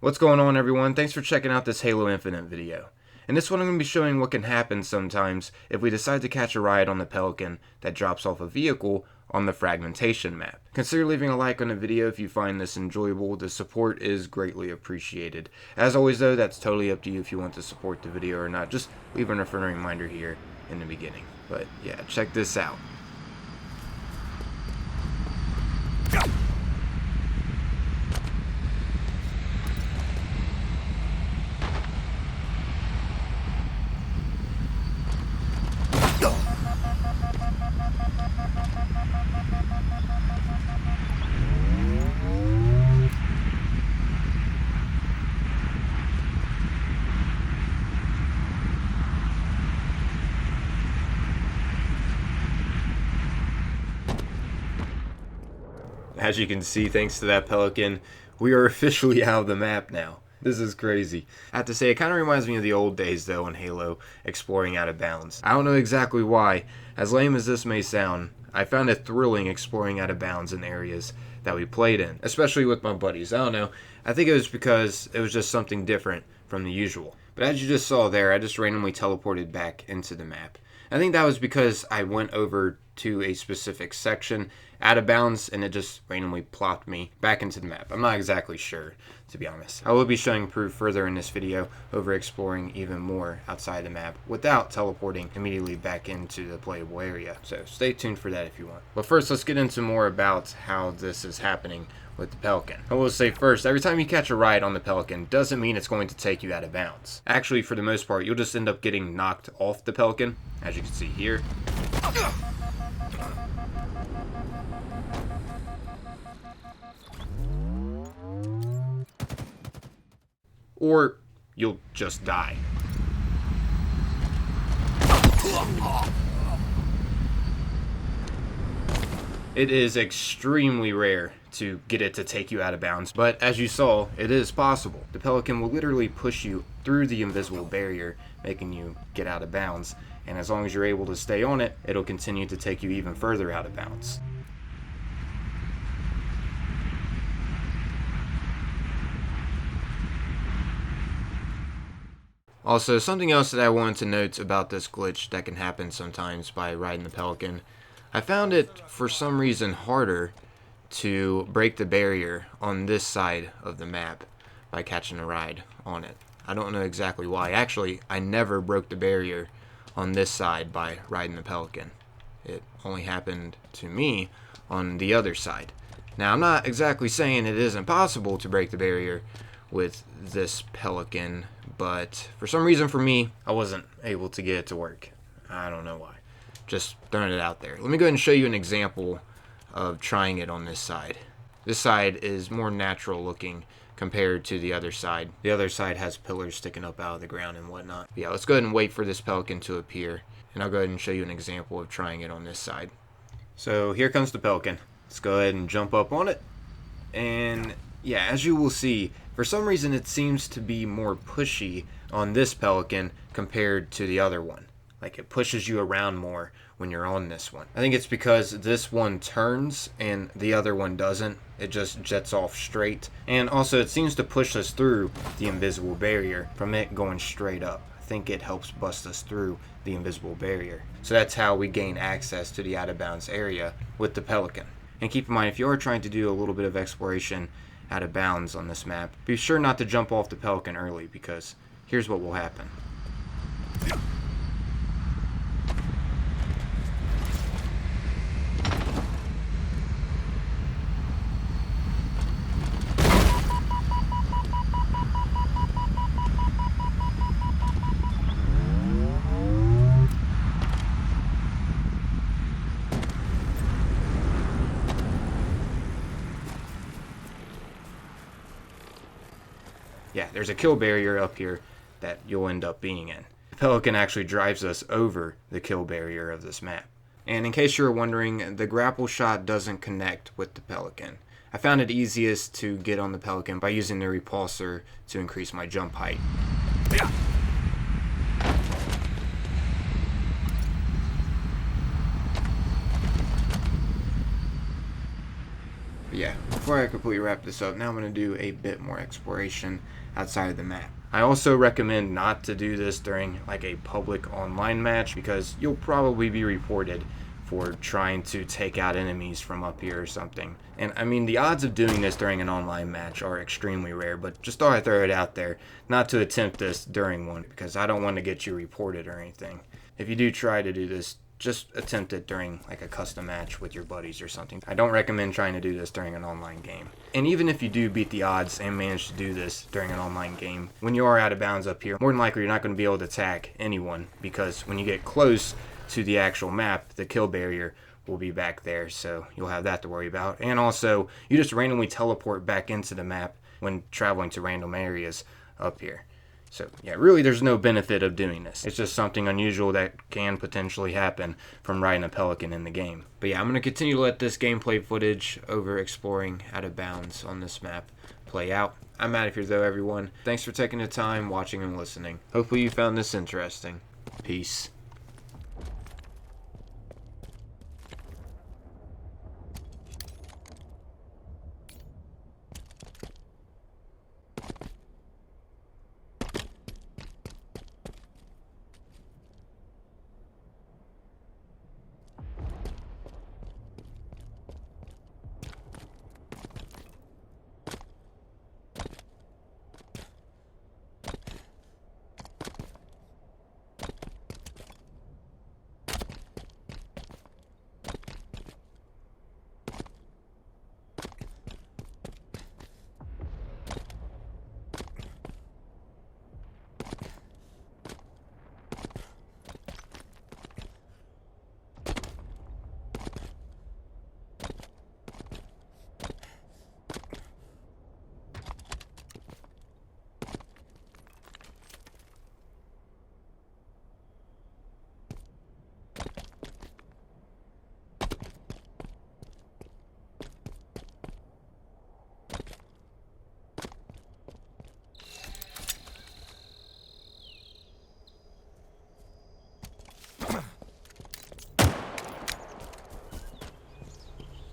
What's going on, everyone? Thanks for checking out this Halo Infinite video. In this one I'm going to be showing what can happen sometimes if we decide to catch a ride on the Pelican that drops off a vehicle on the fragmentation map. Consider leaving a like on the video if you find this enjoyable. The support is greatly appreciated. As always though, that's totally up to you if you want to support the video or not. Just leaving a friendly reminder here in the beginning. But yeah, check this out. As you can see, thanks to that Pelican, we are officially out of the map now. This is crazy. I have to say, it kind of reminds me of the old days though in Halo, exploring out of bounds. I don't know exactly why. As lame as this may sound, I found it thrilling exploring out of bounds in areas that we played in, especially with my buddies. I don't know. I think it was because it was just something different from the usual. But as you just saw there, I just randomly teleported back into the map. I think that was because I went over to a specific section out of bounds and it just randomly plopped me back into the map. I'm not exactly sure, to be honest. I will be showing proof further in this video over exploring even more outside the map without teleporting immediately back into the playable area. So stay tuned for that if you want. But first, let's get into more about how this is happening with the Pelican. I will say first, every time you catch a ride on the Pelican doesn't mean it's going to take you out of bounds. Actually, for the most part, you'll just end up getting knocked off the Pelican, as you can see here. Or you'll just die. It is extremely rare to get it to take you out of bounds, but as you saw, it is possible. The Pelican will literally push you through the invisible barrier, making you get out of bounds, and as long as you're able to stay on it, it'll continue to take you even further out of bounds. Also, something else that I wanted to note about this glitch that can happen sometimes by riding the Pelican, I found it for some reason harder to break the barrier on this side of the map by catching a ride on it. I don't know exactly why. Actually, I never broke the barrier on this side by riding the Pelican. It only happened to me on the other side. Now, I'm not exactly saying it isn't possible to break the barrier with this Pelican, but for some reason for me, I wasn't able to get it to work. I don't know why. Just throwing it out there. Let me go ahead and show you an example of trying it on this side. This side is more natural looking compared to the other side. The other side has pillars sticking up out of the ground and whatnot. Yeah, let's go ahead and wait for this Pelican to appear, and I'll go ahead and show you an example of trying it on this side. So here comes the Pelican. Let's go ahead and jump up on it, and yeah, as you will see, for some reason it seems to be more pushy on this Pelican compared to the other one. Like, it pushes you around more when you're on this one. I think it's because this one turns and the other one doesn't. It just jets off straight. And also it seems to push us through the invisible barrier from it going straight up. I think it helps bust us through the invisible barrier. So that's how we gain access to the out of bounds area with the Pelican. And keep in mind, if you are trying to do a little bit of exploration out of bounds on this map, be sure not to jump off the Pelican early, because here's what will happen. Yeah, there's a kill barrier up here that you'll end up being in. The Pelican actually drives us over the kill barrier of this map. And in case you're wondering, the grapple shot doesn't connect with the Pelican. I found it easiest to get on the Pelican by using the repulsor to increase my jump height. Yeah. Yeah, before I completely wrap this up, now I'm going to do a bit more exploration outside of the map. I also recommend not to do this during like a public online match because you'll probably be reported for trying to take out enemies from up here or something. And I mean, the odds of doing this during an online match are extremely rare, but just thought I'd throw it out there not to attempt this during one because I don't want to get you reported or anything. If you do try to do this, just attempt it during like a custom match with your buddies or something. I don't recommend trying to do this during an online game. And even if you do beat the odds and manage to do this during an online game, when you are out of bounds up here, more than likely you're not going to be able to attack anyone because when you get close to the actual map, the kill barrier will be back there, so you'll have that to worry about. And also, you just randomly teleport back into the map when traveling to random areas up here. So, yeah, really there's no benefit of doing this. It's just something unusual that can potentially happen from riding a Pelican in the game. But yeah, I'm going to continue to let this gameplay footage over exploring out of bounds on this map play out. I'm out of here though, everyone. Thanks for taking the time, watching, and listening. Hopefully you found this interesting. Peace.